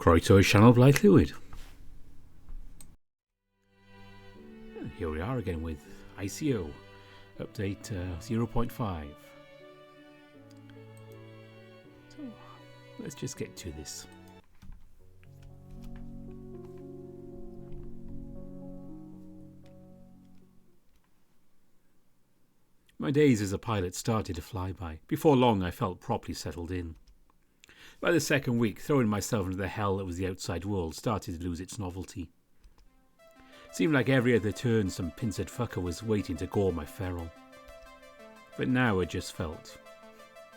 Croito channel Blight Fluid. And here we are again with I.C.O. update 0.5. So let's just get to this. My days as a pilot started to fly by. Before long I felt properly settled in. By the second week, throwing myself into the hell that was the outside world started to lose its novelty. Seemed like every other turn some pincered fucker was waiting to gore my ferrule. But now it just felt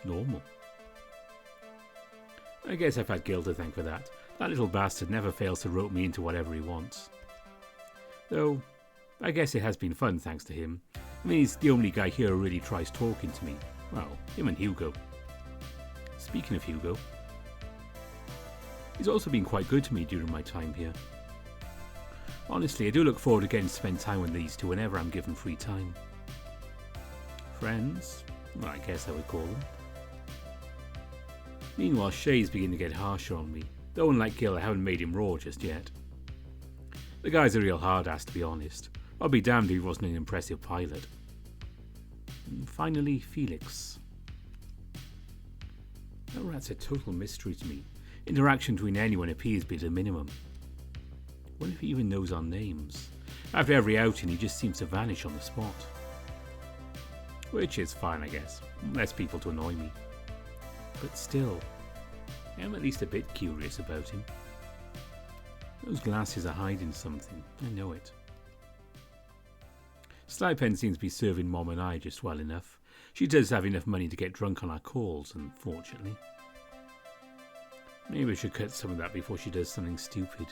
normal. I guess I've had Gil to thank for that. That little bastard never fails to rope me into whatever he wants. Though, I guess it has been fun thanks to him. I mean, he's the only guy here who really tries talking to me. Well, him and Hugo. Speaking of Hugo, he's also been quite good to me during my time here. Honestly, I do look forward to getting to spend time with these two whenever I'm given free time. Friends? Well, I guess I would call them. Meanwhile, Shay's beginning to get harsher on me. Though unlike Gil, I haven't made him raw just yet. The guy's a real hard ass, to be honest. I'll be damned if he wasn't an impressive pilot. And finally, Felix. That rat's a total mystery to me. Interaction between anyone appears to be at a minimum. Wonder if he even knows our names. After every outing, he just seems to vanish on the spot. Which is fine, I guess. Less people to annoy me. But still, I'm at least a bit curious about him. Those glasses are hiding something. I know it. Slypen seems to be serving Mom and I just well enough. She does have enough money to get drunk on our calls, unfortunately. Maybe I should cut some of that before she does something stupid.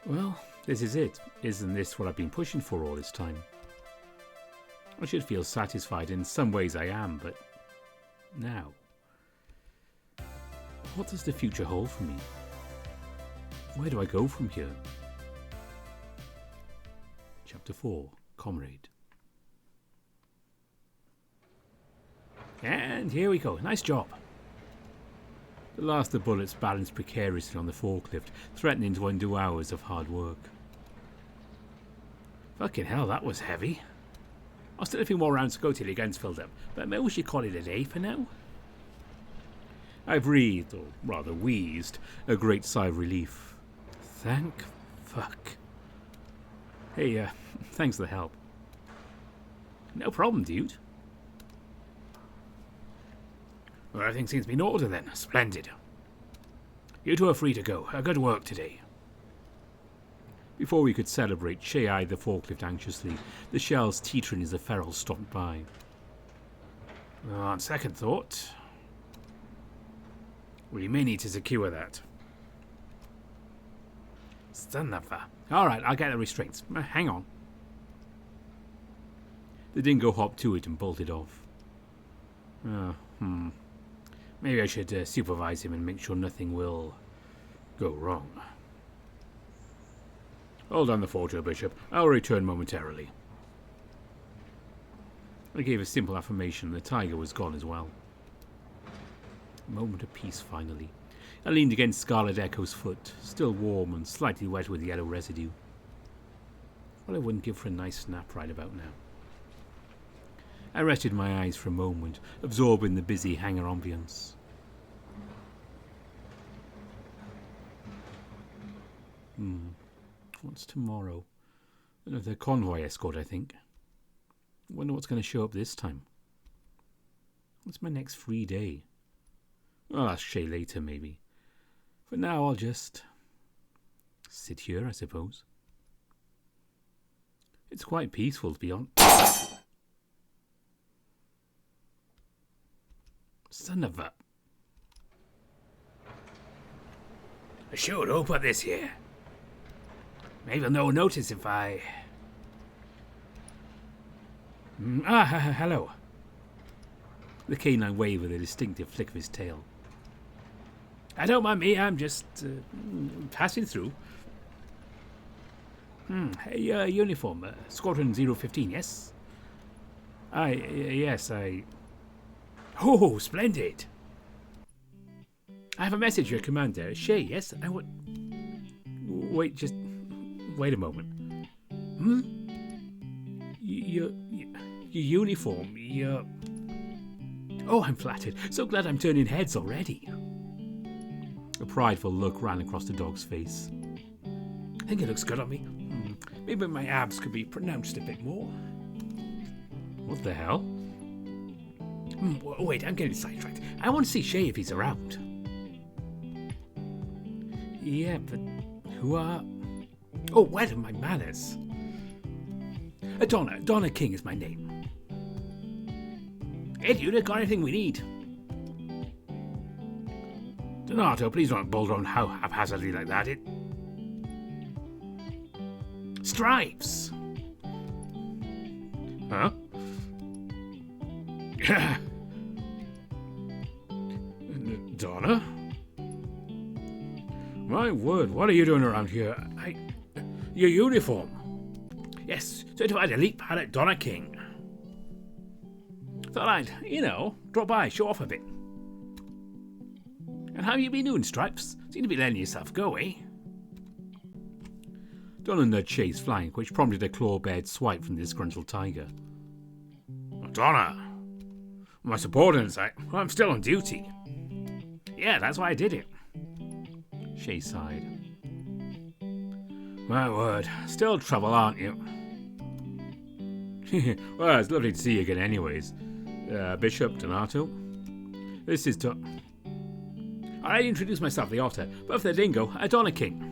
Well, this is it. Isn't this what I've been pushing for all this time? I should feel satisfied. In some ways I am, but now, what does the future hold for me? Where do I go from here? Chapter 4, Comrade. And here we go. Nice job. The last of the bullets balanced precariously on the forklift, threatening to undo hours of hard work. Fucking hell, that was heavy. I'll still have a few more rounds to go till your gun's filled up, but maybe we should call it a day for now. I breathed, or rather wheezed, a great sigh of relief. Thank fuck. Hey, thanks for the help. No problem, dude. Well, everything seems to be in order then. Splendid. You two are free to go. Good work today. Before we could celebrate, Shay eyed the forklift anxiously, the shells teetering as the ferrule stopped by. On second thought, we may need to secure that. Stunnafa. Alright, I'll get the restraints. Hang on. The dingo hopped to it and bolted off. Maybe I should supervise him and make sure nothing will go wrong. Hold on the photo, Bishop. I'll return momentarily. I gave a simple affirmation and the tiger was gone as well. A moment of peace finally. I leaned against Scarlet Echo's foot, still warm and slightly wet with yellow residue. What I wouldn't give for a nice nap right about now. I rested my eyes for a moment, absorbing the busy hangar ambience. What's tomorrow? Another convoy escort, I think. Wonder what's going to show up this time. What's my next free day? I'll ask Shay later, maybe. For now, I'll just sit here, I suppose. It's quite peaceful, to be honest. Son of a... I should hope put this here. Maybe no one notice if I... hello. The canine waved with a distinctive flick of his tail. Don't mind me, I'm just passing through. Hey, uniform, squadron 015, yes? Yes, I... Oh, splendid! I have a message for your commander. Shay, yes? I would... Wait, just... Wait a moment. Your uniform, your... Oh, I'm flattered. So glad I'm turning heads already. A prideful look ran across the dog's face. I think it looks good on me. Maybe my abs could be pronounced a bit more. What the hell? Wait, I'm getting sidetracked. I want to see Shay if he's around. Yeah, but who are... Oh, where are my manners? Donna King is my name. Hey, unit, got anything we need? Donato, please don't boulder on how haphazardly like that. It... Stripes! Huh? Donna? My word, what are you doing around here? Your uniform. Yes, certified elite pilot Donna King. Thought I'd, drop by, show off a bit. And how you been doing, Stripes? Seem to be letting yourself go, eh? Donna nudged Shay's flank, which prompted a claw-bared swipe from the disgruntled tiger. Donna! My subordinates, I'm still on duty. Yeah, that's why I did it. Shay sighed. My word, still trouble, aren't you? Well, it's lovely to see you again anyways. Bishop Donato. This is I introduced myself the otter, but for the dingo, Donna King.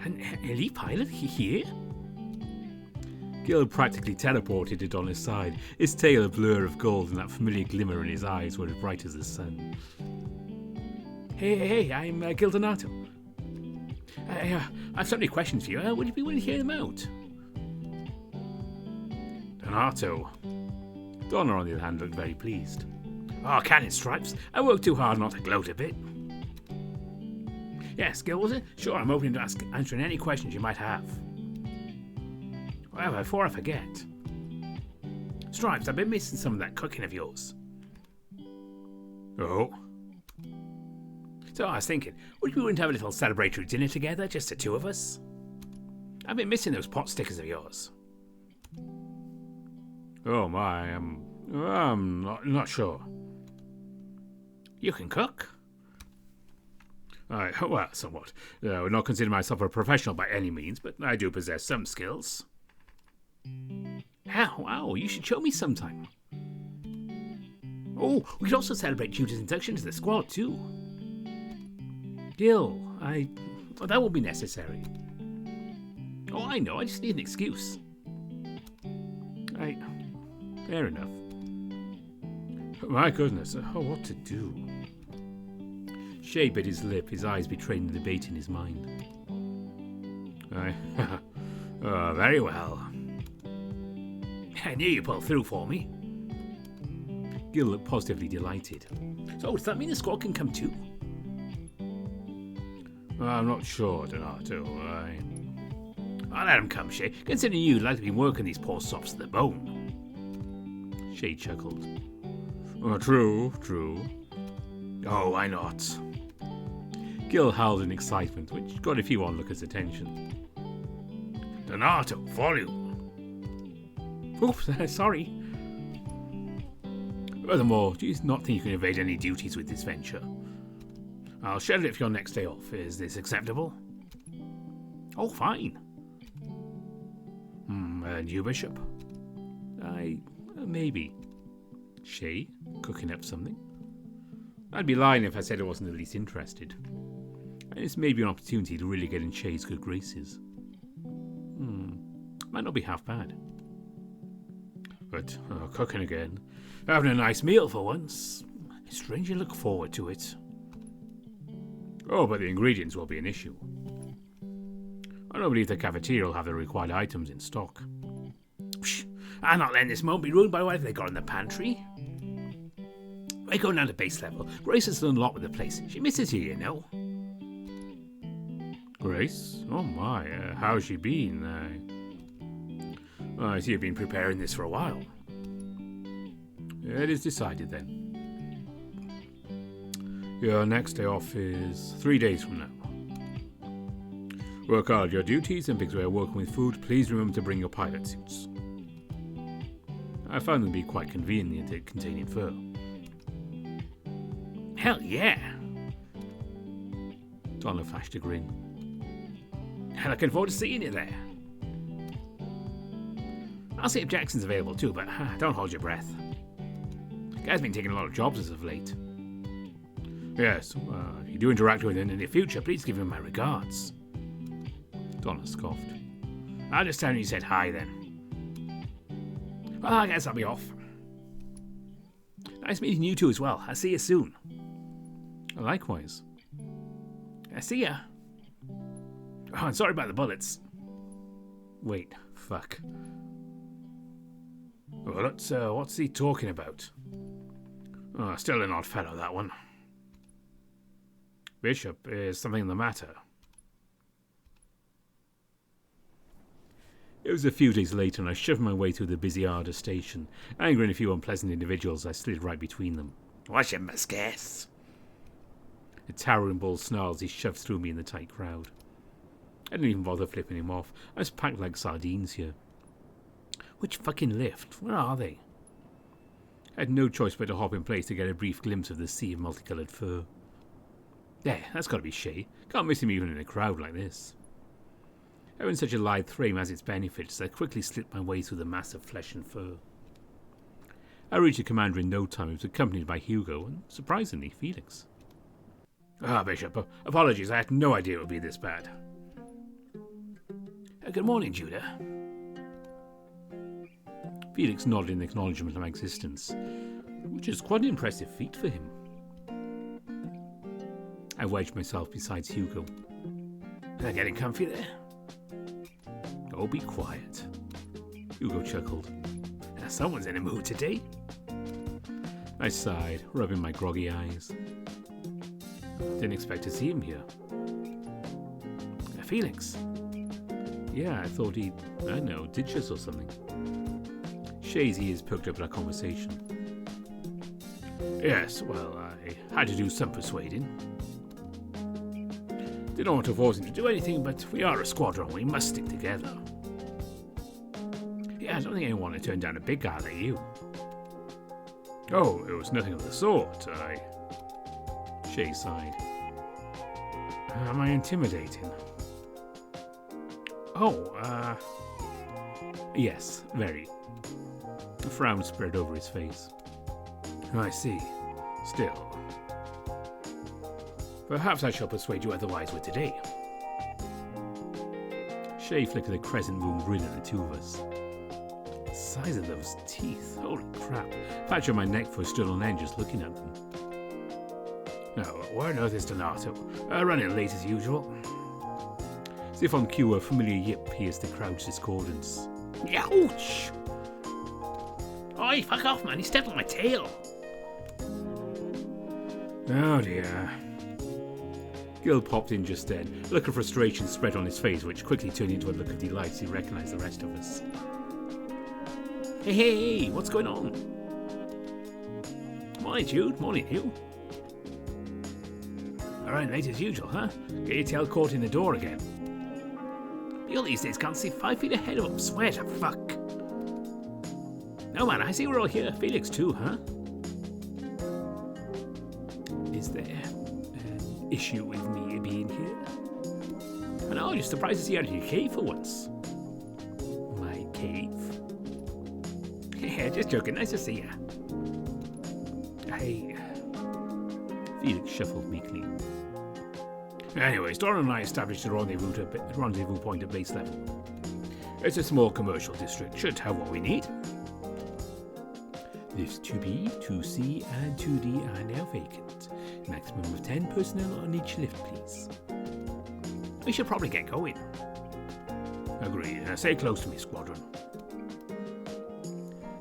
An elite pilot here? Gil practically teleported to Donna's side, his tail a blur of gold and that familiar glimmer in his eyes were as bright as the sun. Hey, I'm Gil Donato. I've so many questions for you. Would you be willing to hear them out? Donato. Donna, on the other hand, looked very pleased. Oh, can it, Stripes? I worked too hard not to gloat a bit. Yes, Gil, was it? Sure, I'm open to answering any questions you might have. Well, before I forget. Stripes, I've been missing some of that cooking of yours. Oh? So I was thinking, would you be willing to have a little celebratory dinner together, just the two of us? I've been missing those pot stickers of yours. Oh my, I'm not sure. You can cook? Well, somewhat. I would not consider myself a professional by any means, but I do possess some skills. Wow, you should show me sometime. Oh, we could also celebrate Judah's induction to the squad too. Gil, that won't be necessary. Oh, I know, I just need an excuse. Fair enough. My goodness, what to do? Shay bit his lip, his eyes betraying the debate in his mind. Very well. I knew you pulled through for me. Gil looked positively delighted. So, does that mean the squad can come too? I'm not sure, Donato. I'll let him come, Shay, considering you'd like to be working these poor sops to the bone. Shay chuckled. True. Oh, why not? Gil howled in excitement, which got a few onlookers' attention. Donato, volume! Oops, sorry. Furthermore, do you not think you can evade any duties with this venture? I'll schedule it for your next day off. Is this acceptable? Oh, fine. And you, Bishop? Maybe. Shay, cooking up something? I'd be lying if I said I wasn't the least interested. This may be an opportunity to really get in Shay's good graces. Might not be half bad. But cooking again, having a nice meal for once. I strangely look forward to it. Oh, but the ingredients will be an issue. I don't believe the cafeteria will have the required items in stock. Psh, I'm not letting this moment be ruined by whatever they got in the pantry. We're going down to base level. Grace has done a lot with the place. She misses you, you know. Grace? Oh my, how's she been? I see you've been preparing this for a while. It is decided then. Your next day off is 3 days from now. Work hard your duties, and because we are working with food, please remember to bring your pilot suits. I found them to be quite convenient at containing fur. Hell yeah! Donna flashed a grin. Looking forward to seeing you there. I'll see if Jackson's available too, but don't hold your breath. Guy's been taking a lot of jobs as of late. Yes, if you do interact with him in the future, please give him my regards. Donna scoffed. I'll just tell him you said hi then. Well, I guess I'll be off. Nice meeting you two as well. I'll see you soon. Likewise. I see ya. Oh, I'm sorry about the bullets. Wait, fuck. Well, what's he talking about? Oh, still an odd fellow, that one. Bishop, is something the matter? It was a few days later, and I shoved my way through the busy Arda station. Angering a few unpleasant individuals, I slid right between them. What's your misguess? A towering bull snarls he shoved through me in the tight crowd. I didn't even bother flipping him off. I was packed like sardines here. Which fucking lift? Where are they? I had no choice but to hop in place to get a brief glimpse of the sea of multicoloured fur. There, that's got to be Shay. Can't miss him even in a crowd like this. Having such a lithe frame has its benefits, I quickly slipped my way through the mass of flesh and fur. I reached the commander in no time. He was accompanied by Hugo and, surprisingly, Felix. Bishop, apologies, I had no idea it would be this bad. Good morning, Judah. Felix nodded in acknowledgement of my existence, which is quite an impressive feat for him. I wedged myself beside Hugo. Getting comfy there? Oh, be quiet. Hugo chuckled. Someone's in a mood today. I sighed, rubbing my groggy eyes. Didn't expect to see him here. Felix? Yeah, I thought he'd, ditch us or something. Shay's ears poked up at our conversation. Yes, well, I had to do some persuading. Didn't want to force him to do anything, but we are a squadron. We must stick together. Yeah, I don't think anyone would turn down a big guy like you. Oh, it was nothing of the sort. Shay sighed. Am I intimidating? Oh, yes, very. A frown spread over his face. I see. Still. Perhaps I shall persuade you otherwise with today. Shay flickered a crescent moon grin at the two of us. The size of those teeth. Holy crap. Patch on my neck for stood on end just looking at them. Now, where on earth is Donato? Running late as usual. As if on cue, a familiar yip pierced the crowd's discordance. Youch! Oi, fuck off, man. He stepped on my tail. Oh dear. Gil popped in just then. A look of frustration spread on his face, which quickly turned into a look of delight as he recognized the rest of us. Hey, what's going on? Morning, Jude. Morning, Hugh. Alright, late as usual, huh? Get your tail caught in the door again. People these days can't see 5 feet ahead of them. Swear to fuck. No, man, I see we're all here. Felix too, huh? Is there an issue with me being here? I know, just surprised to see you out of your cave for once. My cave? Yeah, just joking. Nice to see ya. Hey. Felix shuffled meekly. Anyways, Dora and I established a rendezvous point at base level. It's a small commercial district. Should have what we need. Lifts 2B, 2C, and 2D are now vacant. Maximum of 10 personnel on each lift, please. We should probably get going. Agreed. Stay close to me, squadron.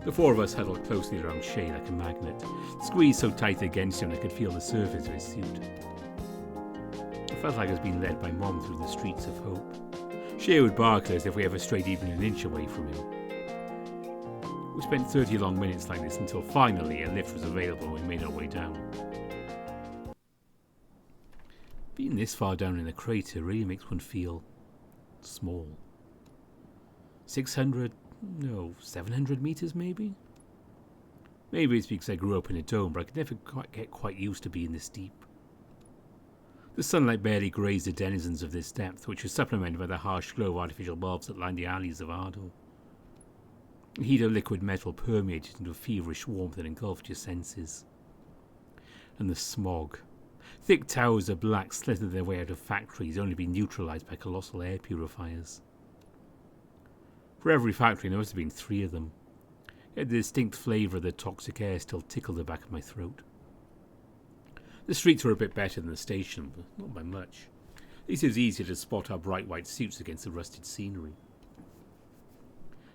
The four of us huddled closely around Shay like a magnet, squeezed so tight against him I could feel the surface of his suit. I felt like I was being led by Mom through the streets of hope. Shay would bark as if we ever strayed even an inch away from him. We spent 30 long minutes like this until finally a lift was available and we made our way down. Being this far down in the crater really makes one feel small. 600, no, 700 meters maybe? Maybe it's because I grew up in a dome, but I could never get quite used to being this deep. The sunlight barely grazed the denizens of this depth, which was supplemented by the harsh glow of artificial bulbs that lined the alleys of Ardo. The heat of liquid metal permeated into a feverish warmth that engulfed your senses. And the smog. Thick towers of black slithered their way out of factories, only to be neutralized by colossal air purifiers. For every factory, there must have been 3 of them. Yet the distinct flavour of the toxic air still tickled the back of my throat. The streets were a bit better than the station, but not by much. At least it was easier to spot our bright white suits against the rusted scenery.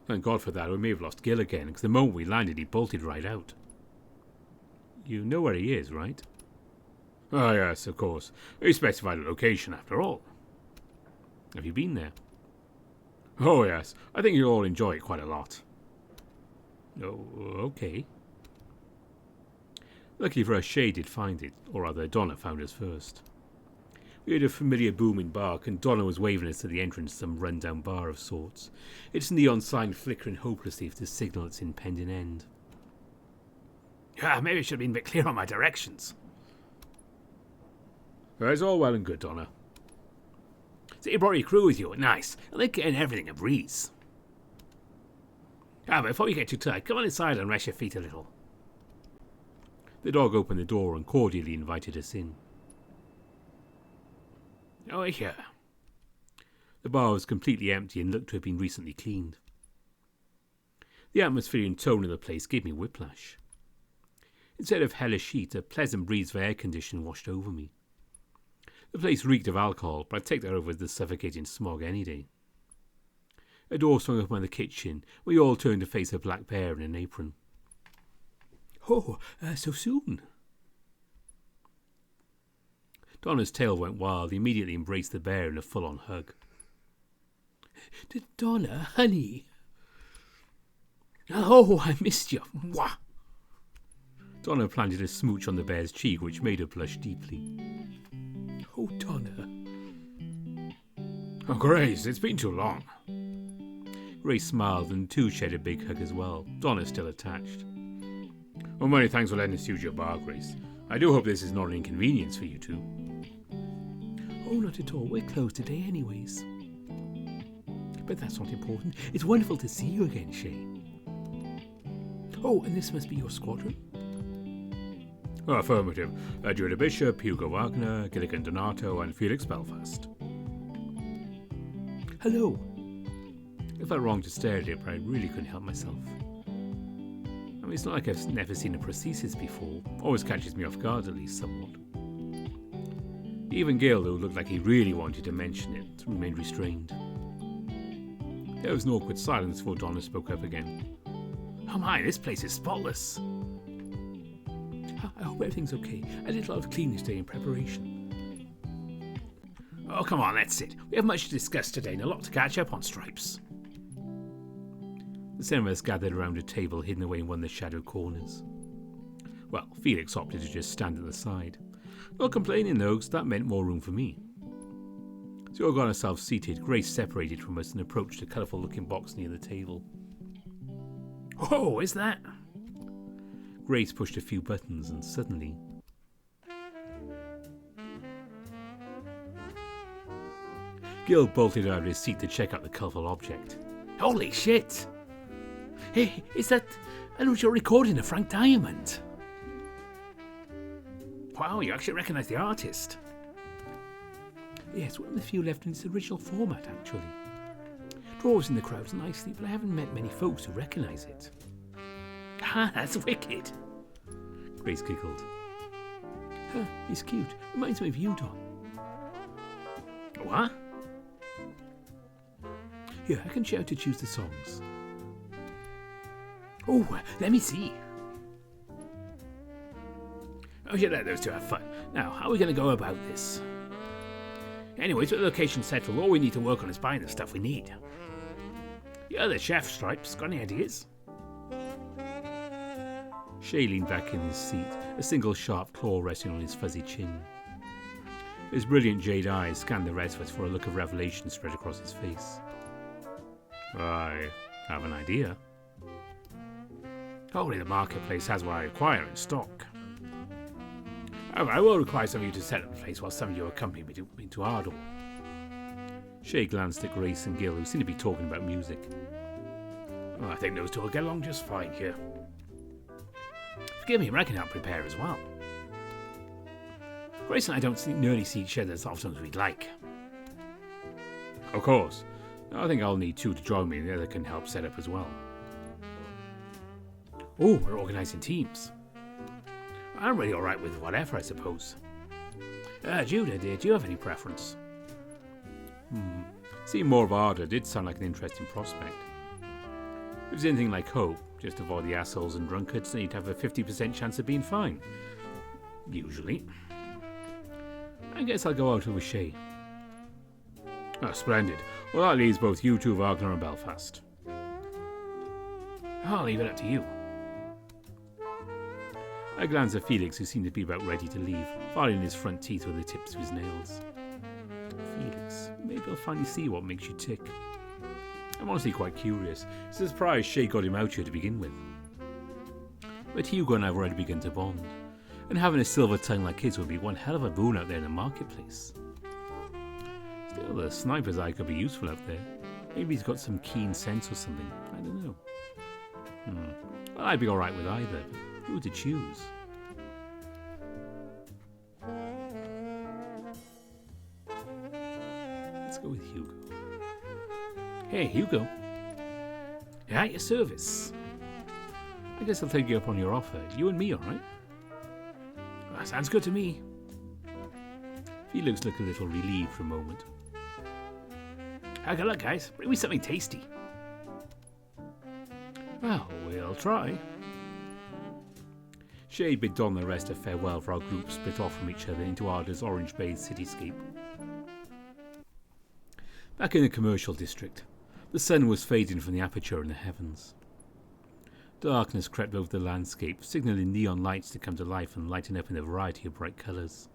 Thank God for that, or we may have lost Gil again, because the moment we landed he bolted right out. You know where he is, right? Oh yes, of course. We specified a location after all. Have you been there? Oh yes, I think you'll all enjoy it quite a lot. Oh, okay. Lucky for us, Shay did find it, or rather Donna found us first. We heard a familiar booming bark, and Donna was waving us to the entrance to some run-down bar of sorts, its neon sign flickering hopelessly to signal its impending end. Maybe I should have been a bit clear on my directions. It's all well and good, Donna. So you brought your crew with you, nice. I like getting everything a breeze. But before you get too tired, come on inside and rest your feet a little. The dog opened the door and cordially invited us in. Oh, here. The bar was completely empty and looked to have been recently cleaned. The atmosphere and tone of the place gave me whiplash. Instead of hellish heat, a pleasant breeze of air conditioning washed over me. The place reeked of alcohol, but I'd take that over the suffocating smog any day. A door swung open in the kitchen. We all turned to face a black bear in an apron. Oh, so soon? Donna's tail went wild. He immediately embraced the bear in a full-on hug. Donna, honey. Oh, I missed you. Mwah. Donna planted a smooch on the bear's cheek, which made her blush deeply. Oh, Donna. Oh, Grace, it's been too long. Grace smiled, and two shared a big hug as well. Donna still attached. Well, many thanks for letting us use your bar, Grace. I do hope this is not an inconvenience for you two. Oh, not at all. We're closed today anyways. But that's not important. It's wonderful to see you again, Shay. Oh, and this must be your squadron? Oh, affirmative. Judah Bishop, Hugo Wagner, Gilligan Donato, and Felix Belfast. Hello. It felt wrong to stare at it, but I really couldn't help myself. I mean, it's not like I've never seen a prosthesis before. Always catches me off guard, at least somewhat. Even Gil, who looked like he really wanted to mention it, remained restrained. There was an awkward silence before Donna spoke up again. Oh my, this place is spotless. I hope everything's okay. I did a lot of cleaning today in preparation. Oh, come on, that's it. We have much to discuss today and a lot to catch up on, Stripes. The cinemas gathered around a table hidden away in one of the shadowed corners. Well, Felix opted to just stand at the side. Not complaining though, because that meant more room for me. So we all got ourselves seated. Grace separated from us and approached a colourful-looking box near the table. Oh, is that? Grace pushed a few buttons and suddenly... Gil bolted out of his seat to check out the colourful object. Holy shit! Hey, is that an original recording of Frank Diamond? Wow, you actually recognise the artist. Yes, one of the few left in its original format, actually. Draws in the crowds nicely, but I haven't met many folks who recognise it. Ah, that's wicked. Grace giggled. Huh, he's cute. Reminds me of you, Don. What? Here, I can share how to choose the songs. Oh, let me see. Oh, you let those two have fun. Now, how are we going to go about this? Anyways, with the location settled, all we need to work on is buying the stuff we need. You're the chef, Stripes. Got any ideas? Shay leaned back in his seat, a single sharp claw resting on his fuzzy chin. His brilliant jade eyes scanned the rest of us for a look of revelation spread across his face. I have an idea. Hopefully the marketplace has what I require in stock. However, I will require some of you to set up the place while some of you accompany me into Ardor. Shay glanced at Grace and Gil, who seemed to be talking about music. I think those two will get along just fine here. Forgive me, but I can help prepare as well. Grace and I don't nearly see each other as often as we'd like. Of course. I think I'll need two to join me and the other can help set up as well. Oh, we're organising teams. I'm really alright with whatever, I suppose. Judah, do you have any preference? Seeing more of Ardor did sound like an interesting prospect. If it was anything like Hope, just avoid the assholes and drunkards, then you'd have a 50% chance of being fine. Usually. I guess I'll go out with Shay. Oh, splendid. Well, that leaves both you two, Wagner and Belfast. I'll leave it up to you. I glanced at Felix, who seemed to be about ready to leave, filing his front teeth with the tips of his nails. Felix, maybe I'll finally see what makes you tick. I'm honestly quite curious. It's a surprise Shay got him out here to begin with. But Hugo and I have already begun to bond, and having a silver tongue like his would be one hell of a boon out there in the marketplace. Still, the sniper's eye could be useful out there. Maybe he's got some keen sense or something. I don't know. Well, I'd be alright with either, but who to choose? Let's go with Hugo. Hey, Hugo. Yeah, at your service. I guess I'll take you up on your offer. You and me, alright? That sounds good to me. Felix looked a little relieved for a moment. Good luck, guys. Bring me something tasty. Well, we'll try. Shay bid Don the rest a farewell for our group split off from each other into Ardor's orange-bathed cityscape. Back in the commercial district, the sun was fading from the aperture in the heavens. Darkness crept over the landscape, signalling neon lights to come to life and lighting up in a variety of bright colours.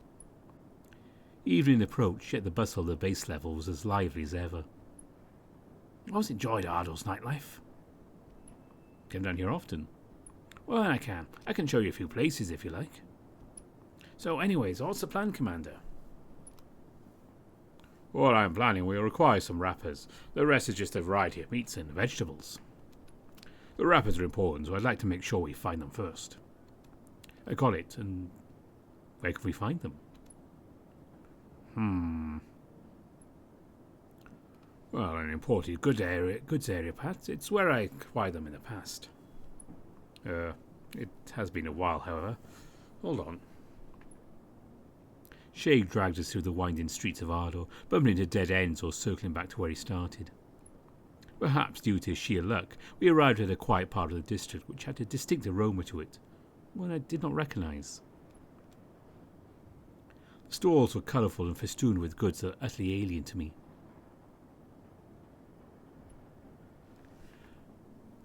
Evening approached, yet the bustle of the base level was as lively as ever. I always enjoyed Ardor's nightlife. Come down here often? Well, I can show you a few places if you like. So anyways, what's the plan, Commander? What I'm planning will require some wrappers. The rest is just a variety of meats and vegetables. The wrappers are important, so I'd like to make sure we find them first. I got it, and where can we find them? Well, an imported goods area, Pat. It's where I acquired them in the past. It has been a while, however. Hold on. Shay dragged us through the winding streets of Ardor, bumping into dead ends or circling back to where he started. Perhaps due to sheer luck, we arrived at a quiet part of the district which had a distinct aroma to it, one I did not recognise. The stalls were colourful and festooned with goods that are utterly alien to me.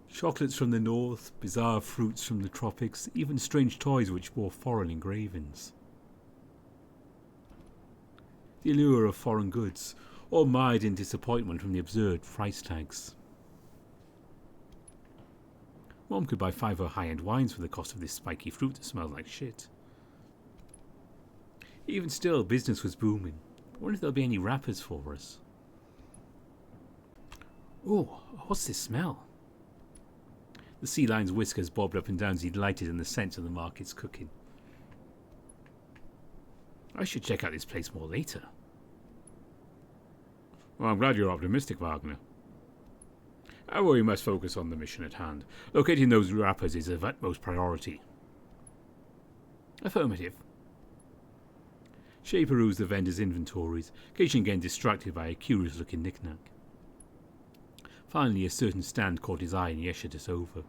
Chocolates from the north, bizarre fruits from the tropics, even strange toys which bore foreign engravings. The allure of foreign goods, all mired in disappointment from the absurd price tags. Mom could buy 5 high-end wines for the cost of this spiky fruit that smelled like shit. Even still, business was booming. I wonder if there'll be any wrappers for us. Oh, what's this smell? The sea lion's whiskers bobbed up and down as he delighted in the scent of the market's cooking. I should check out this place more later. Well, I'm glad you're optimistic, Wagner. However, we must focus on the mission at hand. Locating those wrappers is of utmost priority. Affirmative. Shay perused the vendor's inventories, occasionally getting distracted by a curious-looking knick-knack. Finally, a certain stand caught his eye and he ushered us over.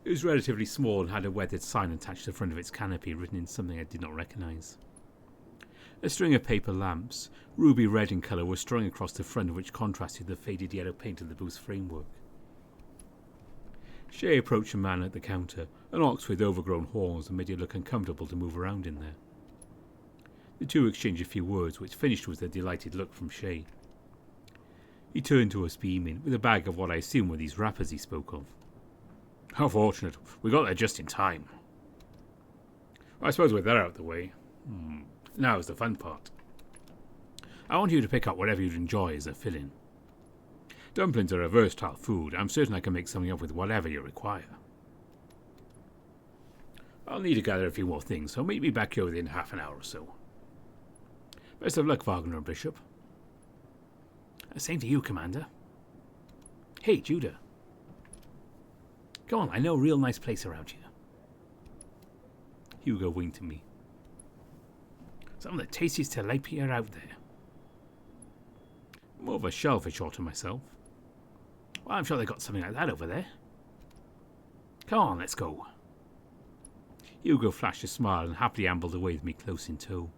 It was relatively small and had a weathered sign attached to the front of its canopy written in something I did not recognise. A string of paper lamps, ruby red in colour, were strung across the front, which contrasted the faded yellow paint of the booth's framework. Shay approached a man at the counter, an ox with overgrown horns, and made it look uncomfortable to move around in there. The two exchanged a few words, which finished with a delighted look from Shay. He turned to us beaming, with a bag of what I assume were these wrappers he spoke of. How fortunate. We got there just in time. I suppose with that out of the way. Now's the fun part. I want you to pick up whatever you'd enjoy as a fill-in. Dumplings are a versatile food. I'm certain I can make something up with whatever you require. I'll need to gather a few more things, so meet me back here within half an hour or so. Best of luck, Wagner and Bishop. Same to you, Commander. Hey, Judah. Come on, I know a real nice place around here. Hugo winked at me. Some of the tastiest tilapia out there. More of a shellfish order myself. Well, I'm sure they got something like that over there. Come on, let's go. Hugo flashed a smile and happily ambled away with me close in tow.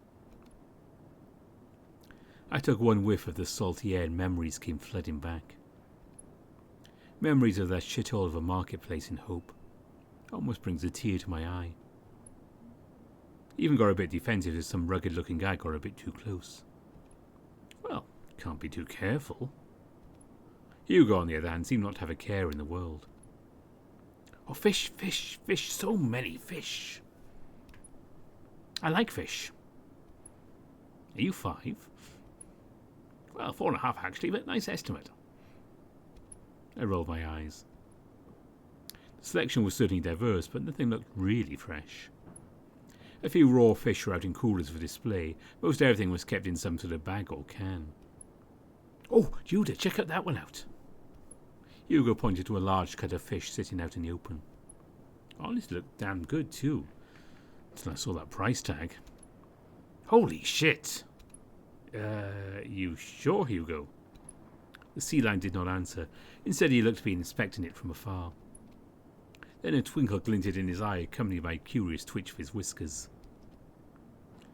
I took one whiff of the salty air and memories came flooding back. Memories of that shithole of a marketplace in Hope. Almost brings a tear to my eye. Even got a bit defensive as some rugged-looking guy got a bit too close. Well, can't be too careful. Hugo, on the other hand, seemed not to have a care in the world. Oh, fish, fish, fish, so many fish. I like fish. Are you 5? Well, 4.5 actually, but nice estimate. I rolled my eyes. The selection was certainly diverse, but nothing looked really fresh. A few raw fish were out in coolers for display. Most everything was kept in some sort of bag or can. Oh, Judah, check that one out. Hugo pointed to a large cut of fish sitting out in the open. Honestly, looked damn good too. Until I saw that price tag. Holy shit! You sure, Hugo? The sea lion did not answer. Instead, he looked to be inspecting it from afar. Then a twinkle glinted in his eye, accompanied by a curious twitch of his whiskers.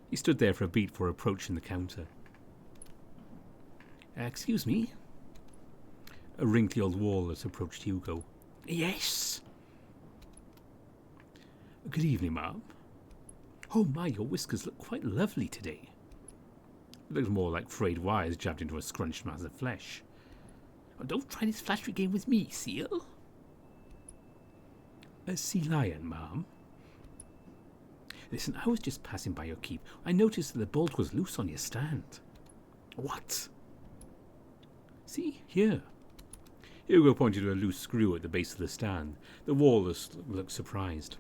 He stood there for a beat before approaching the counter. Excuse me? A wrinkly old walrus approached Hugo. Yes? Good evening, ma'am. Oh my, your whiskers look quite lovely today. It looked more like frayed wires jabbed into a scrunched mass of flesh. Oh, don't try this flattery game with me, Seal. A sea lion, ma'am. Listen, I was just passing by your keep. I noticed that the bolt was loose on your stand. What? See, here. Hugo pointed to a loose screw at the base of the stand. The walrus looked surprised.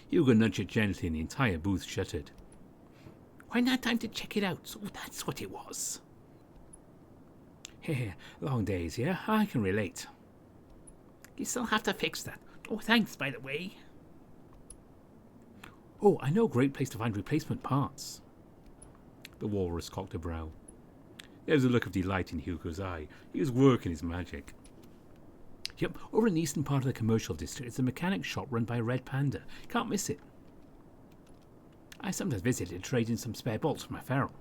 Hugo nudged it gently and the entire booth shuttered. Why not time to check it out? So that's what it was. Hey, long days, yeah? I can relate. You still have to fix that. Oh, thanks, by the way. Oh, I know a great place to find replacement parts. The walrus cocked a brow. There was a look of delight in Hugo's eye. He was working his magic. Yep, over in the eastern part of the commercial district is a mechanic shop run by a red panda. Can't miss it. I sometimes visit it to trade in some spare bolts for my ferrule.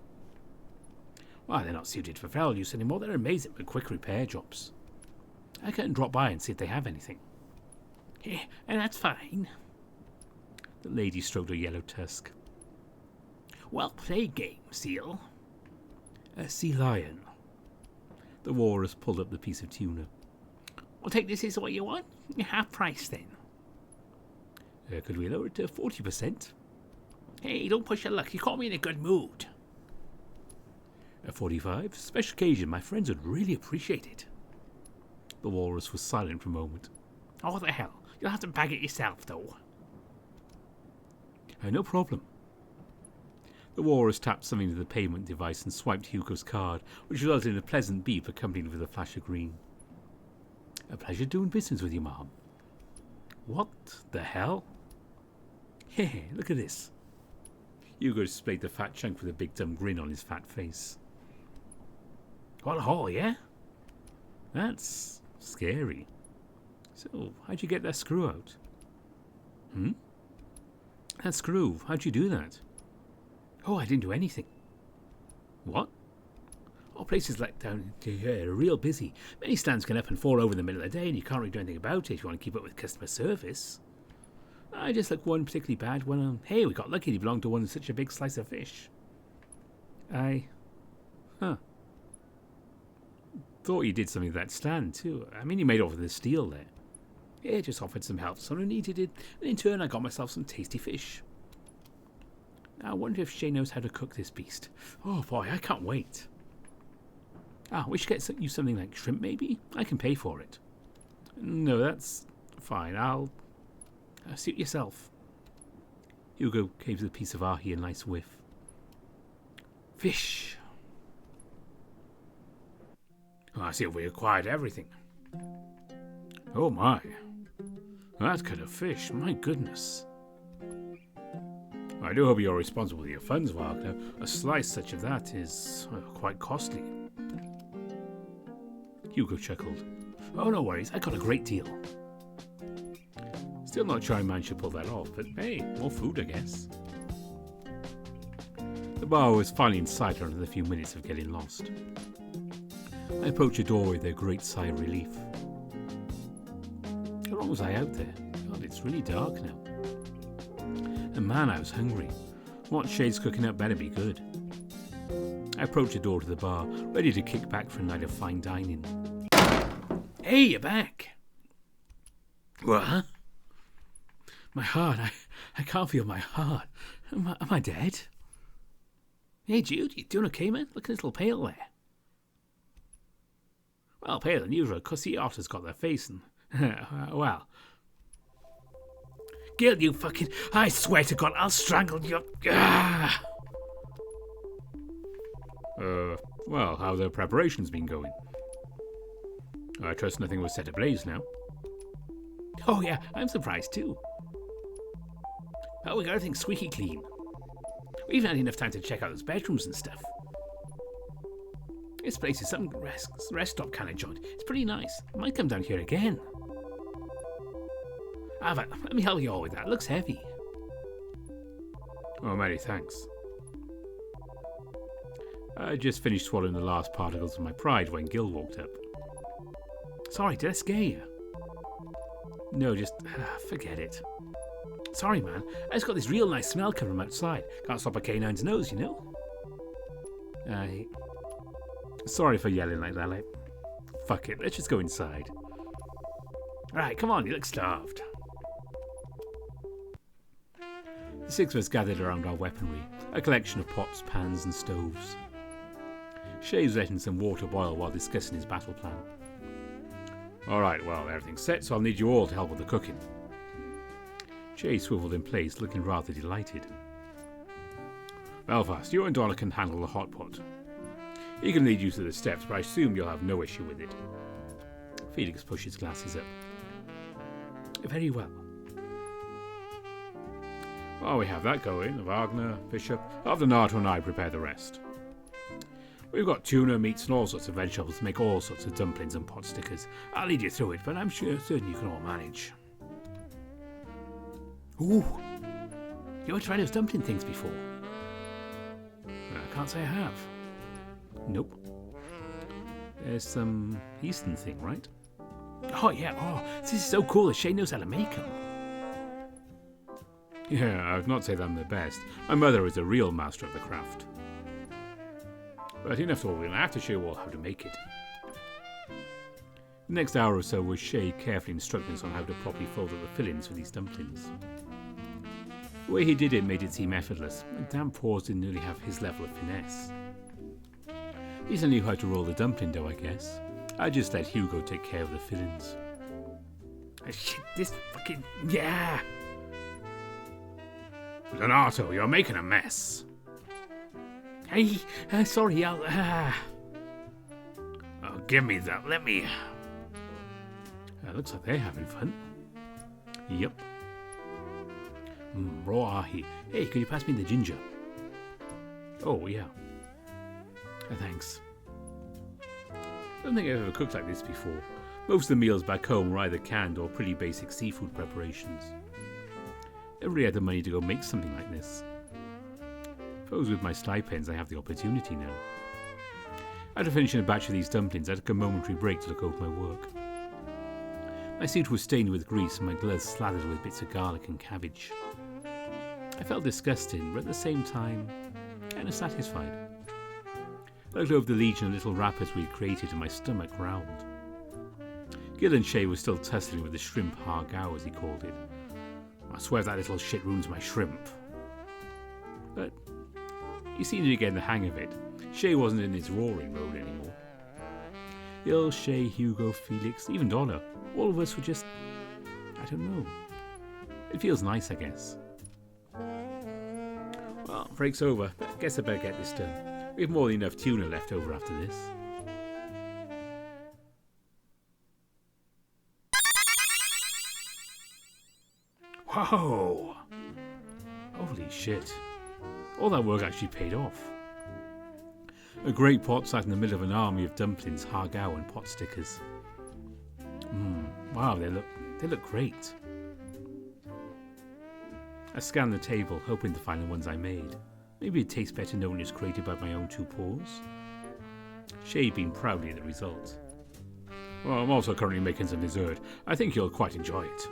Well, they're not suited for ferrule use anymore. They're amazing for quick repair jobs. I can drop by and see if they have anything. Yeah, and that's fine. The lady stroked her yellow tusk. Well played game, Seal. A sea lion. The walrus pulled up the piece of tuna. I'll take this as what you want. Half price then. Could we lower it to 40%? Hey, don't push your luck. You caught me in a good mood. 45? Special occasion. My friends would really appreciate it. The walrus was silent for a moment. Oh, what the hell? You'll have to bag it yourself, though. No problem. The walrus tapped something to the payment device and swiped Hugo's card, which resulted in a pleasant beep accompanied with a flash of green. A pleasure doing business with you, ma'am. What the hell? Hey, look at this. Hugo displayed the fat chunk with a big dumb grin on his fat face. What a haul, yeah? That's scary. So, how'd you get that screw out? That screw, how'd you do that? Oh, I didn't do anything. What? Oh, places like down here are real busy. Many stands can up and fall over in the middle of the day and you can't really do anything about it if you want to keep up with customer service. I just looked one particularly bad one. Hey, we got lucky he belonged to one with such a big slice of fish. Huh. Thought you did something to that stand, too. I mean, you made off with the steel there. Yeah, just offered some help to someone who needed it, and in turn I got myself some tasty fish. I wonder if Shay knows how to cook this beast. Oh boy, I can't wait. We should get you something like shrimp, maybe? I can pay for it. No, that's fine. I'll suit yourself. Hugo gave the piece of ahi a nice whiff. Fish. I see we acquired everything. Oh my. That kind of fish, my goodness. I do hope you're responsible for your funds, Wagner. A slice such of that is quite costly. Hugo chuckled. Oh, no worries, I got a great deal. Still not sure a man should pull that off, but hey, more food, I guess. The bar was finally in sight after a few minutes of getting lost. I approached the door with a great sigh of relief. How long was I out there? God, it's really dark now. And man, I was hungry. What Shay's cooking up better be good. I approached the door to the bar, ready to kick back for a night of fine dining. Hey, you're back! What? My heart, I can't feel my heart. Am I dead? Hey Jude, you doing okay, man? Looking a little pale there. Well, paler than usual, because the otter's got their face and... well... Gil, you fucking... I swear to God, I'll strangle you. Well, how the preparations been going? I trust nothing was set ablaze now. Oh yeah, I'm surprised too. Oh, we got everything squeaky clean. We even had enough time to check out those bedrooms and stuff. This place is some rest stop kind of joint. It's pretty nice. I might come down here again. Let me help you all with that. It looks heavy. Oh, many thanks. I just finished swallowing the last particles of my pride when Gil walked up. Sorry, did I scare you? No, just forget it. Sorry, man. I just got this real nice smell coming from outside. Can't stop a canine's nose, you know? Sorry for yelling like that. Fuck it, let's just go inside. Alright, come on, you look starved. The six of us gathered around our weaponry, a collection of pots, pans and stoves. Shay was letting some water boil while discussing his battle plan. Alright, well, everything's set, so I'll need you all to help with the cooking. Shay swiveled in place, looking rather delighted. Belfast, you and Donna can handle the hot pot. He can lead you to the steps, but I assume you'll have no issue with it. Felix pushed his glasses up. Very well. While we have that going, Wagner, Bishop, Donato and I prepare the rest. We've got tuna, meats and all sorts of vegetables to make all sorts of dumplings and pot stickers. I'll lead you through it, but I'm certain you can all manage. Ooh! You ever tried those dumpling things before? I can't say I have. Nope. There's some Eastern thing, right? Oh yeah, this is so cool that Shay knows how to make them. Yeah, I would not say that I'm the best. My mother is a real master of the craft. But enough talking, I have to show you all how to make it. The next hour or so was Shay carefully instructing us on how to properly fold up the fillings for these dumplings. The way he did it made it seem effortless, and damn paws didn't nearly have his level of finesse. At least I knew how to roll the dumpling dough, I guess. I just let Hugo take care of the fillings. Shit, this fucking... yeah! Donato, you're making a mess. Hey, sorry, I'll... Oh, give me that, let me... looks like they're having fun. Yep. Raw ahi. Hey, could you pass me the ginger? Oh, yeah. Thanks. I don't think I've ever cooked like this before. Most of the meals back home were either canned or pretty basic seafood preparations. Never really had the money to go make something like this. I suppose with my stipends I have the opportunity now. After finishing a batch of these dumplings, I took a momentary break to look over my work. My suit was stained with grease and my gloves slathered with bits of garlic and cabbage. I felt disgusting, but at the same time, kind of satisfied. let go of the legion of little rappers we had created, and my stomach growled. Gil and Shay were still tussling with the shrimp har-gow, as he called it. I swear that little shit ruins my shrimp. But he seemed to get the hang of it. Shay wasn't in his roaring mode anymore. Gil, Shay, Hugo, Felix, even Donna, all of us were just, I don't know. It feels nice, I guess. Well, break's over. Guess I better get this done. We have more than enough tuna left over after this. Whoa! Holy shit. All that work actually paid off. A great pot sat in the middle of an army of dumplings, har-gow and pot stickers. Wow, they look great. I scanned the table, hoping to find the ones I made. Maybe it tastes better knowing it's created by my own two paws. Shay beamed proudly at the result. Well, I'm also currently making some dessert. I think you'll quite enjoy it.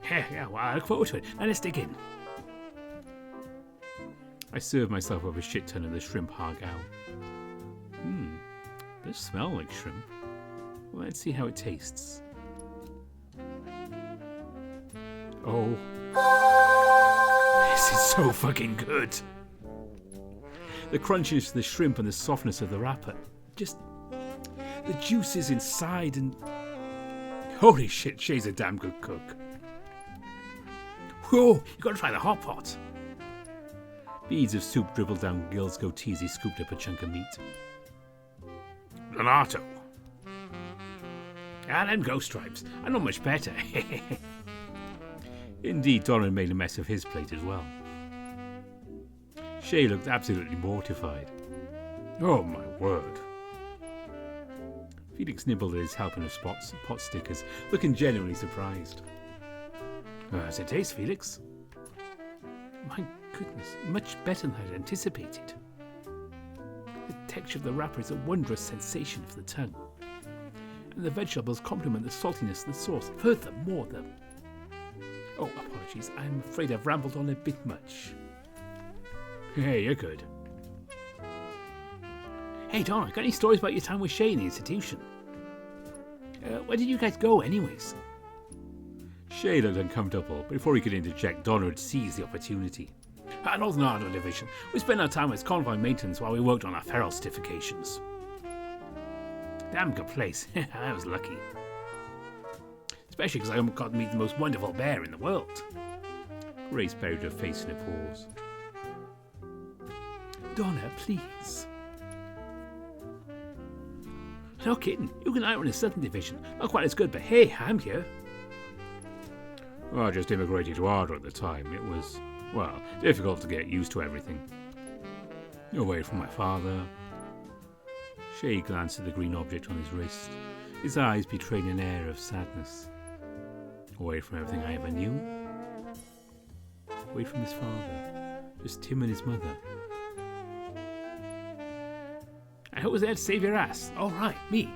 Yeah, well, I look forward to it. Now let's dig in. I served myself up a shit ton of the shrimp har-gow. Does smell like shrimp. Well, let's see how it tastes. Oh. This is so fucking good. The crunchiness of the shrimp and the softness of the wrapper. Just the juices inside and... Holy shit, Shay's a damn good cook. Whoa, you gotta try the hot pot. Beads of soup dribbled down Gil's goatee as he scooped up a chunk of meat. Donato. Them ghost stripes. I'm not much better. Indeed, Donald made a mess of his plate as well. Shay looked absolutely mortified. Oh my word. Felix nibbled at his helping of pot stickers, looking genuinely surprised. How's it taste, Felix? My goodness, much better than I'd anticipated. The texture of the wrapper is a wondrous sensation for the tongue. And the vegetables complement the saltiness of the sauce. Furthermore, Oh, apologies, I'm afraid I've rambled on a bit much. Hey, you're good. Hey, Donna, got any stories about your time with Shay in the institution? Where did you guys go, anyways? Shay looked uncomfortable, but before he could interject, Donna had seized the opportunity. Northern Ireland Division. We spent our time as convoy maintenance while we worked on our feral certifications. Damn good place. I was lucky. Especially because I got to meet the most wonderful bear in the world. Grace buried her face in a pause. Donna, please. No kidding. You and I were in the Southern Division. Not quite as good, but hey, I'm here. Well, I just immigrated to Ardra at the time. It was, well, difficult to get used to everything. Away from my father. Shay glanced at the green object on his wrist. His eyes betrayed an air of sadness. Away from everything I ever knew. Away from his father. Just him and his mother. And who was there to save your ass? Oh, right, me.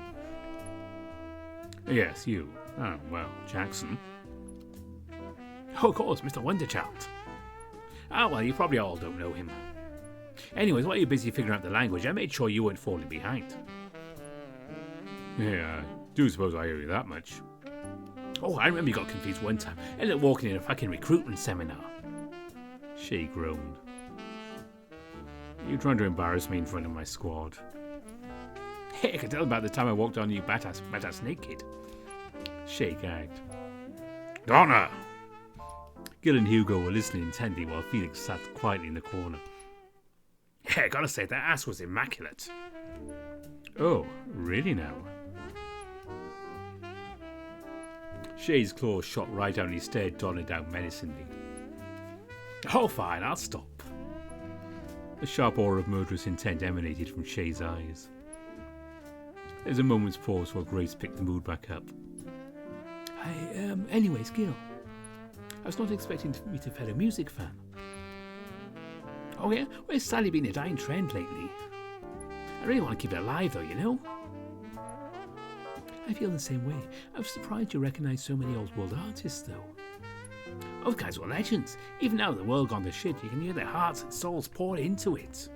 Yes, you. Oh, well, Jackson. Oh, of course, Mr. Wonderchild. Well, you probably all don't know him. Anyways, while you're busy figuring out the language, I made sure you weren't falling behind. Yeah, I do suppose I owe you that much. Oh, I remember you got confused one time. Ended up walking in a fucking recruitment seminar. Shay groaned. You trying to embarrass me in front of my squad? Hey, I can tell about the time I walked on you badass naked. Shay gagged. Donna! Gil and Hugo were listening intently while Felix sat quietly in the corner. Yeah, I gotta say, that ass was immaculate. Oh, really now? Shay's claws shot right out and he stared Donna down menacingly. Oh, fine, I'll stop. A sharp aura of murderous intent emanated from Shay's eyes. There was a moment's pause while Grace picked the mood back up. Anyways, Gil, I was not expecting to meet a fellow music fan. Oh yeah? Well, it's sadly been a dying trend lately. I really want to keep it alive though, you know? I feel the same way. I was surprised you recognise so many old world artists though. Those guys were legends. Even now the world gone to shit, you can hear their hearts and souls pour into it.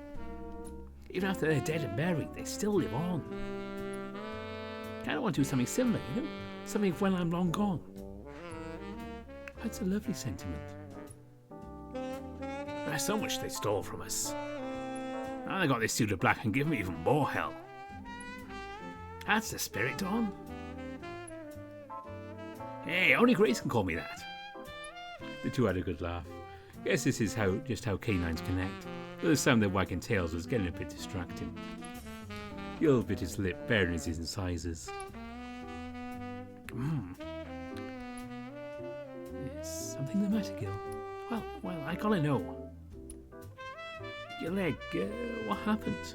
Even after they're dead and buried, they still live on. I don't want to do something similar, you know? Something when I'm long gone. That's a lovely sentiment. There's so much they stole from us. Now they got this suit of black and give me even more hell. That's the spirit, Don. Hey, only Grace can call me that. The two had a good laugh. Guess this is just how canines connect. But the sound of their wagging tails was getting a bit distracting. Gil bit his lip, bearing his incisors. Is something the matter, Gil? Well, I gotta know. Your leg, what happened?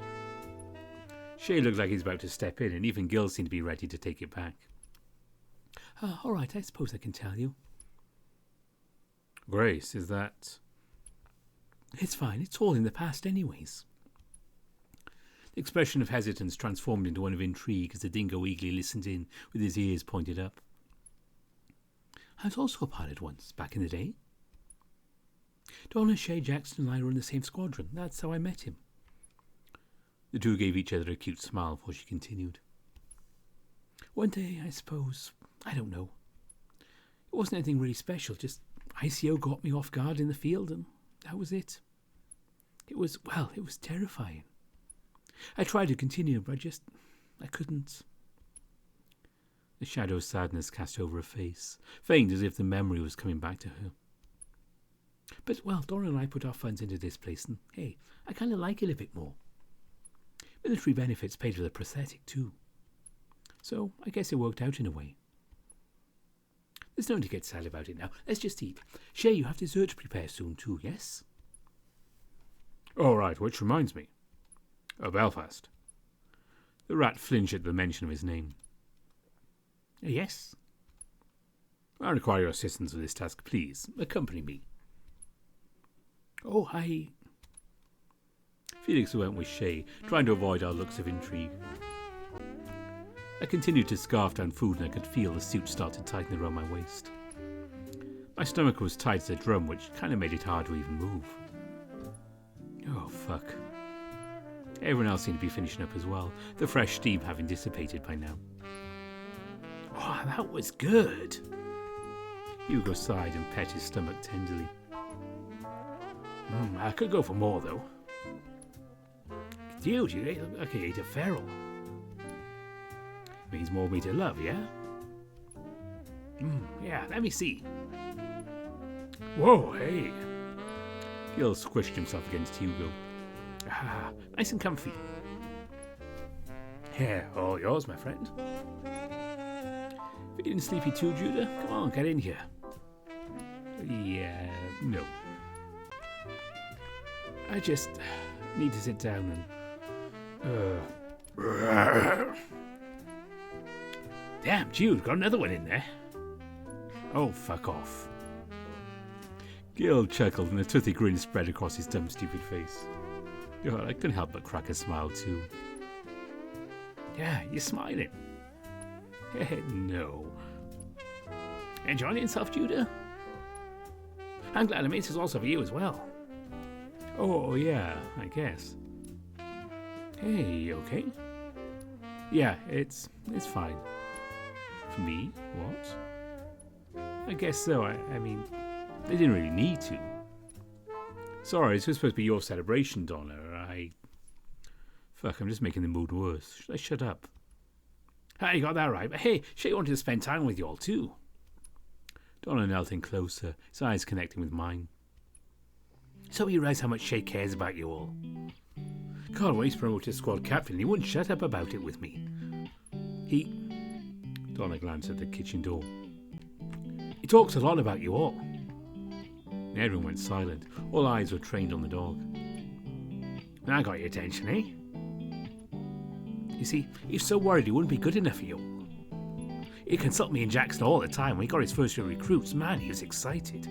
Shay looked like he's about to step in, and even Gil seemed to be ready to take it back. All right, I suppose I can tell you. Grace, is that... It's fine, it's all in the past anyways. The expression of hesitance transformed into one of intrigue as the dingo eagerly listened in with his ears pointed up. I was also a pilot once, back in the day. Donna, Shay, Jackson and I were in the same squadron. That's how I met him. The two gave each other a cute smile before she continued. One day, I suppose, I don't know. It wasn't anything really special, just I.C.O. got me off guard in the field and that was it. It was terrifying. I tried to continue, but I couldn't. The shadow of sadness cast over her face, faint as if the memory was coming back to her. But, Dora and I put our funds into this place, and, hey, I kind of like it a bit more. Military benefits paid for the prosthetic, too. So, I guess it worked out in a way. There's no need to get sad about it now. Let's just eat. Shay, you have dessert to prepare soon, too, yes? All right, which reminds me. Belfast. The rat flinched at the mention of his name. Yes? I require your assistance with this task, please. Accompany me. Oh, I... Felix went with Shay, trying to avoid our looks of intrigue. I continued to scarf down food and I could feel the suit start to tighten around my waist. My stomach was tight as a drum, which kind of made it hard to even move. Oh, fuck. Everyone else seemed to be finishing up as well, the fresh steam having dissipated by now. Oh, that was good. Hugo sighed and pet his stomach tenderly. I could go for more, though. Dude, you look like you ate a feral. Means more meat to love, yeah? Yeah, let me see. Whoa, hey. Gil squished himself against Hugo. Nice and comfy. Yeah, all yours, my friend. Feeling sleepy too, Judah? Come on, get in here. Yeah, no. I just need to sit down and... Damn, Jude, got another one in there. Oh, fuck off. Gil chuckled and a toothy grin spread across his dumb, stupid face. God, I couldn't help but crack a smile too. Yeah, you're smiling. No. Enjoying yourself, Judah? I'm glad the mace is also for you as well. Oh, yeah, I guess. Hey, you okay? Yeah, it's fine. For me? What? I guess so. I mean, they didn't really need to. Sorry, this was supposed to be your celebration, Donna. Fuck, I'm just making the mood worse. Should I shut up? You got that right. But hey, Shay wanted to spend time with you all too. Donna knelt in closer, his eyes connecting with mine. So you realise how much Shay cares about you all. God, when he's promoted squad captain, he wouldn't shut up about it with me. Donna glanced at the kitchen door. He talks a lot about you all. Everyone went silent. All eyes were trained on the dog. I got your attention, eh? You see, he's so worried he wouldn't be good enough for you. He consulted me and Jackson all the time when he got his first year recruits. Man, he was excited.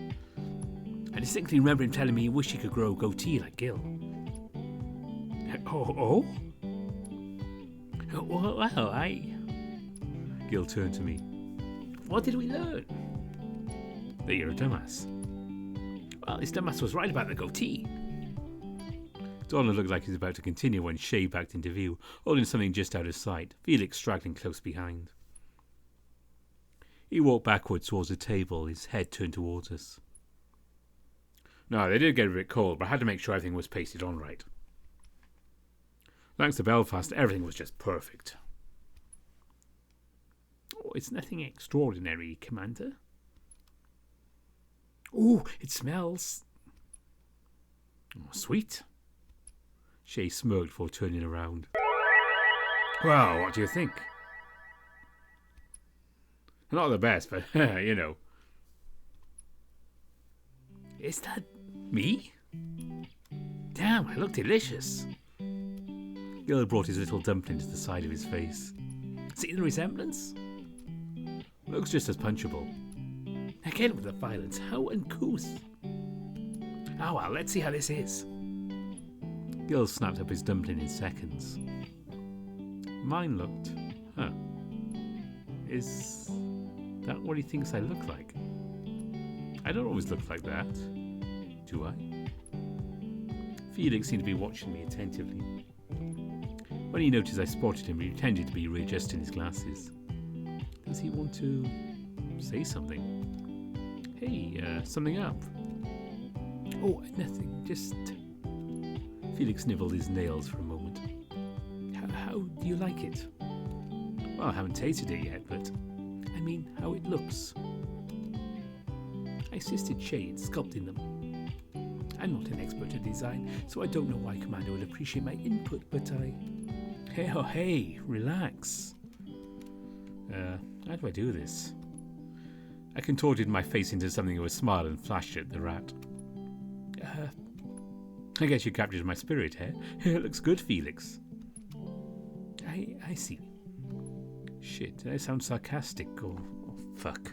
I distinctly remember him telling me he wished he could grow a goatee like Gil. Oh? Well, Gil turned to me. What did we learn? That you're a dumbass. Well, this dumbass was right about the goatee. Donald looked like he was about to continue when Shay backed into view, holding something just out of sight, Felix straggling close behind. He walked backwards towards the table, his head turned towards us. No, they did get a bit cold, but I had to make sure everything was pasted on right. Thanks to Belfast, everything was just perfect. Oh, it's nothing extraordinary, Commander. Oh, it smells. Oh, sweet. Shay smirked before turning around. Well, what do you think? Not the best, but, you know. Is that me? Damn, I look delicious. Gil brought his little dumpling to the side of his face. See the resemblance? Looks just as punchable. Again with the violence, how uncouth. Oh well, let's see how this is. Gil snapped up his dumpling in seconds. Mine looked... Is that what he thinks I look like? I don't always look like that. Do I? Felix seemed to be watching me attentively. When he noticed I spotted him, he pretended to be readjusting his glasses. Does he want to say something? Hey, something up? Oh, nothing, just... Felix nibbled his nails for a moment. How do you like it? Well, I haven't tasted it yet, but... I mean, how it looks. I assisted Shay in sculpting them. I'm not an expert at design, so I don't know why Commander would appreciate my input, but I... Hey, relax. How do I do this? I contorted my face into something of a smile and flashed at the rat. I guess you captured my spirit, eh? It looks good, Felix. I see. Shit, did I sound sarcastic or fuck?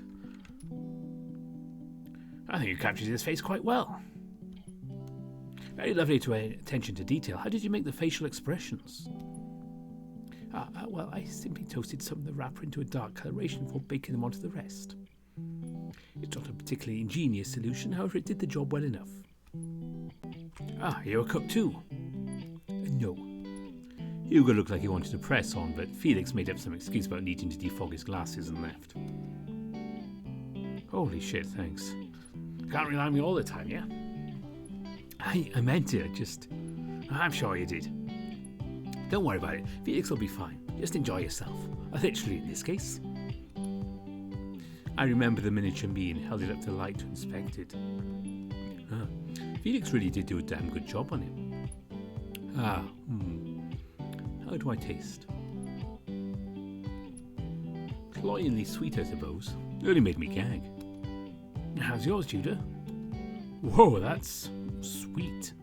I think you captured his face quite well. Very lovely to attention to detail. How did you make the facial expressions? Well, I simply toasted some of the wrapper into a dark coloration before baking them onto the rest. It's not a particularly ingenious solution, however it did the job well enough. You're a cook too? No. Hugo looked like he wanted to press on, but Felix made up some excuse about needing to defog his glasses and left. Holy shit, thanks. Can't rely on me all the time, yeah? I meant it, I'm sure you did. Don't worry about it, Felix will be fine. Just enjoy yourself. Literally in this case. I remember the miniature me and held it up to light to inspect it. Felix really did do a damn good job on him. How do I taste? Cloyingly sweet, I suppose. Really made me gag. How's yours, Judah? Whoa, that's sweet.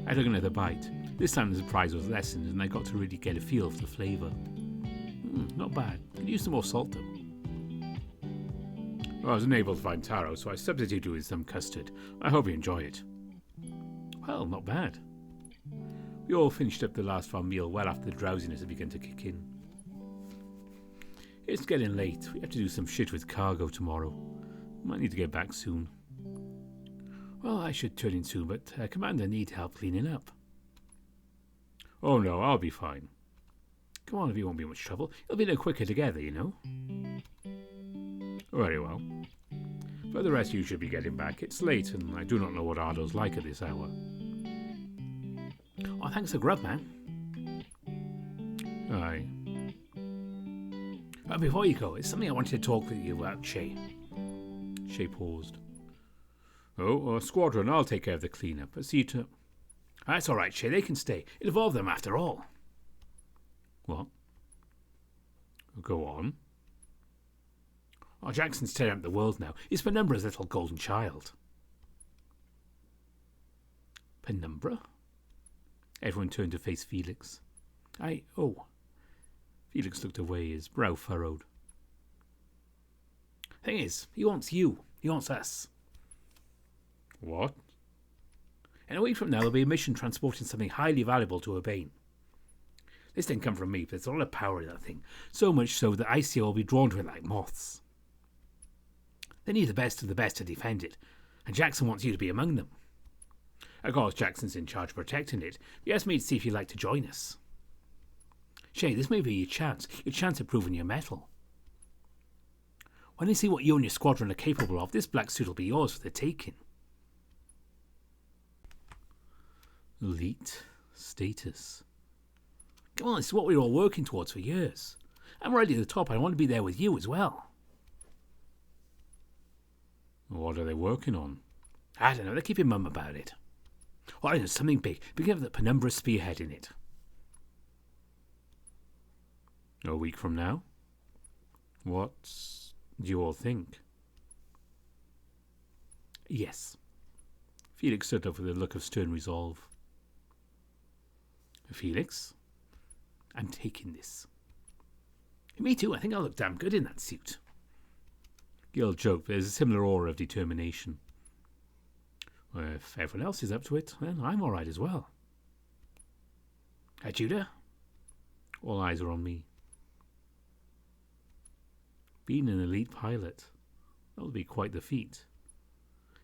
I took another bite. This time the surprise was lessened and I got to really get a feel for the flavour. Not bad. Could use some more salt though. Well, I was unable to find taro, so I substituted with some custard. I hope you enjoy it. Well, not bad. We all finished up the last of our meal well after the drowsiness had begun to kick in. It's getting late. We have to do some shit with cargo tomorrow. Might need to get back soon. Well, I should turn in soon, but Commander need help cleaning up. Oh no, I'll be fine. Come on, if you won't be much trouble. It'll be no quicker together, you know. Very well. For the rest, you should be getting back. It's late, and I do not know what Ardo's like at this hour. Oh, thanks for grub, man. Aye. Before you go, it's something I wanted to talk with you about, Shay. Shay paused. Oh, squadron, I'll take care of the clean-up. But see you to... That's all right, Shay. They can stay. It'll involve them after all. What? Go on. Oh, Jackson's tearing up the world now. He's Penumbra's little golden child. Penumbra? Everyone turned to face Felix. Felix looked away, his brow furrowed. Thing is, he wants you. He wants us. What? In a week from now, there'll be a mission transporting something highly valuable to Urbane. This didn't come from me, but there's a lot of power in that thing. So much so that I.C.O will be drawn to it like moths. They need the best of the best to defend it, and Jackson wants you to be among them. Of course, Jackson's in charge of protecting it. He asked me to see if you'd like to join us. Shay, this may be your chance of proving your mettle. When they see what you and your squadron are capable of, this black suit will be yours for the taking. Elite status. Come on, this is what we're all working towards for years. I'm already at the top. I want to be there with you as well. What are they working on? I don't know. They're keeping mum about it. Oh, I know, something big. Big enough that Penumbra spearheading it. A week from now? What do you all think? Yes. Felix stood up with a look of stern resolve. Felix, I'm taking this. Me too. I think I'll look damn good in that suit. Gil joked, but there's a similar aura of determination. Well, if everyone else is up to it, then I'm all right as well. Judah? All eyes are on me. Being an elite pilot, that'll be quite the feat.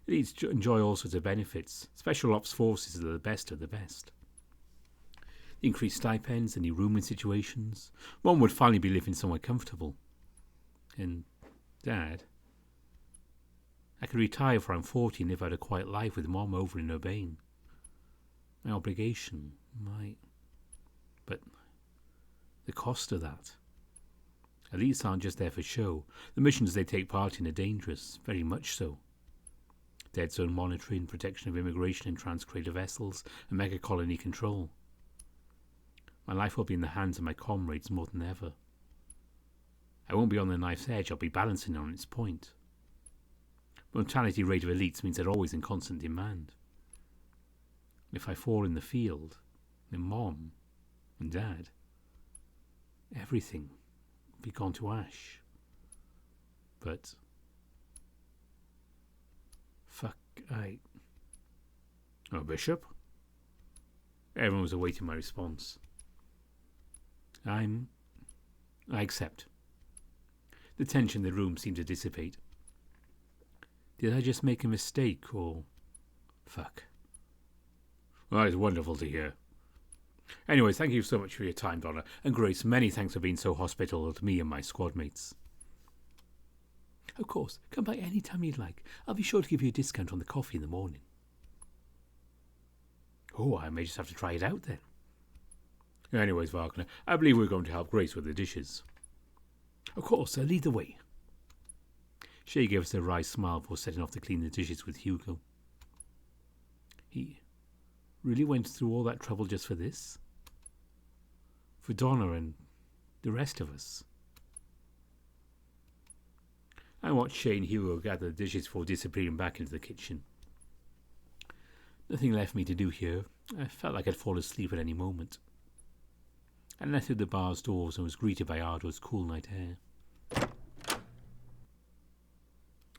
Elites enjoy all sorts of benefits. Special ops forces are the best of the best. The increased stipends, any rooming situations. One would finally be living somewhere comfortable. And Dad, I could retire before I'm 40 and live out a quiet life with Mom over in Urbane. My obligation, but the cost of that. Elites aren't just there for show. The missions they take part in are dangerous, very much so. Dead zone monitoring, protection of immigration and trans-crater vessels, and mega-colony control. My life will be in the hands of my comrades more than ever. I won't be on the knife's edge, I'll be balancing on its point. Mortality rate of elites means they're always in constant demand. If I fall in the field, then Mom and Dad, everything will be gone to ash. But Oh, Bishop? Everyone was awaiting my response. I accept. The tension in the room seemed to dissipate. Did I just make a mistake, or... Well, it's wonderful to hear. Anyways, thank you so much for your time, Donna. And Grace, many thanks for being so hospitable to me and my squad mates. Of course, come by any time you'd like. I'll be sure to give you a discount on the coffee in the morning. Oh, I may just have to try it out then. Anyways, Wagner, I believe we're going to help Grace with the dishes. Of course, I'll lead the way. Shay gave us a wry smile before setting off to clean the dishes with Hugo. He really went through all that trouble just for this? For Donna and the rest of us? I watched Shay and Hugo gather the dishes before disappearing back into the kitchen. Nothing left me to do here. I felt like I'd fall asleep at any moment. I entered the bar's doors and was greeted by Ardo's cool night air.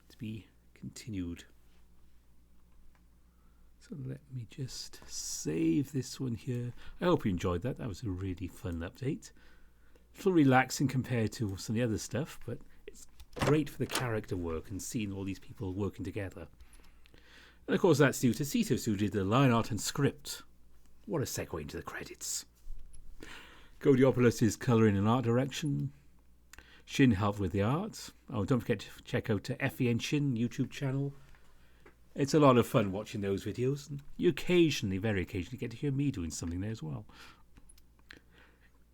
To be continued. So let me just save this one here. I hope you enjoyed that. That was a really fun update. A little relaxing compared to some of the other stuff, but it's great for the character work and seeing all these people working together. And of course that's due to Cetus, who did the line art and script. What a segue into the credits. Godiopoulos is colouring and art direction. Shin helped with the art. Oh, don't forget to check out Effie and Shin YouTube channel. It's a lot of fun watching those videos. You occasionally, very occasionally, get to hear me doing something there as well.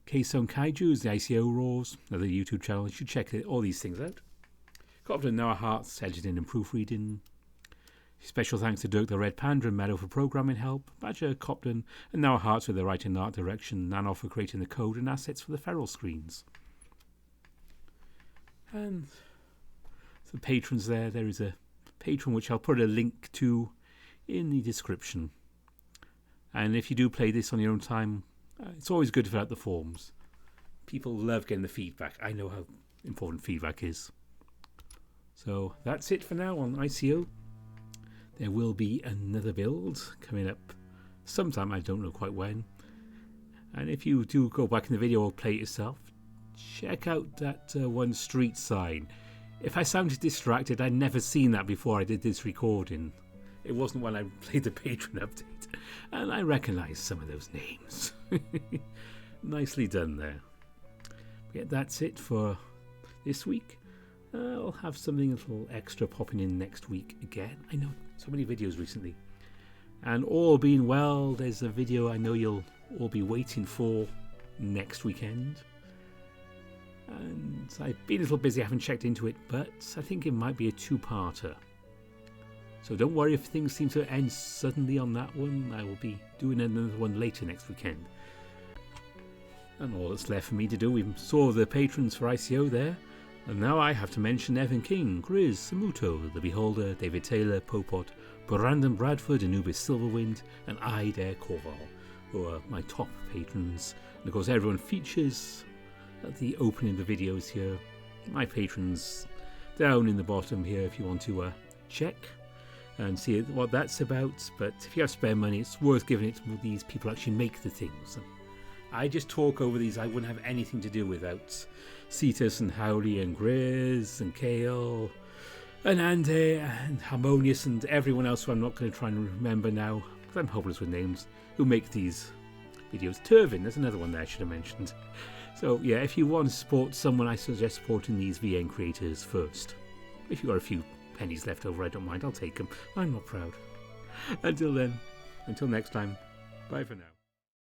Keystone Kaiju is the I.C.O. Roars, another YouTube channel. You should check all these things out. Copter and Noah Hart's editing and proofreading. Special thanks to Dirk the Red Panda and Meadow for programming help, Badger, Copton, and Noah Hart's for the writing and art direction, Nano for creating the code and assets for the feral screens. And the patrons there is a patron which I'll put a link to in the description. And if you do play this on your own time, it's always good to fill out the forms. People love getting the feedback. I know how important feedback is. So that's it for now on I.C.O. There will be another build coming up sometime, I don't know quite when. And if you do go back in the video or play it yourself, check out that one street sign. If I sounded distracted, I'd never seen that before I did this recording. It wasn't when I played the Patreon update, and I recognise some of those names. Nicely done there. Yeah, that's it for this week. I'll have something a little extra popping in next week again. I know, so many videos recently. And all being well, there's a video I know you'll all be waiting for next weekend. And I've been a little busy, I haven't checked into it, but I think it might be a two-parter. So don't worry if things seem to end suddenly on that one. I will be doing another one later next weekend. And all that's left for me to do, we saw the patrons for I.C.O there. And now I have to mention Evan King, Grizz, Samuto, The Beholder, David Taylor, Popot, Brandon Bradford, Anubis Silverwind, and I Dare Corval, who are my top patrons. And of course everyone features at the opening of the videos here. My patrons down in the bottom here if you want to check and see what that's about. But if you have spare money, it's worth giving it to these people who actually make the things. I just talk over these. I wouldn't have anything to do without Cetus and Howley and Grizz and Kale and Andy and Harmonious and everyone else who I'm not going to try and remember now because I'm hopeless with names, who make these videos. Turvin, there's another one there I should have mentioned. So yeah, if you want to support someone, I suggest supporting these VN creators first. If you've got a few pennies left over, I don't mind, I'll take them. I'm not proud. Until then, until next time, bye for now.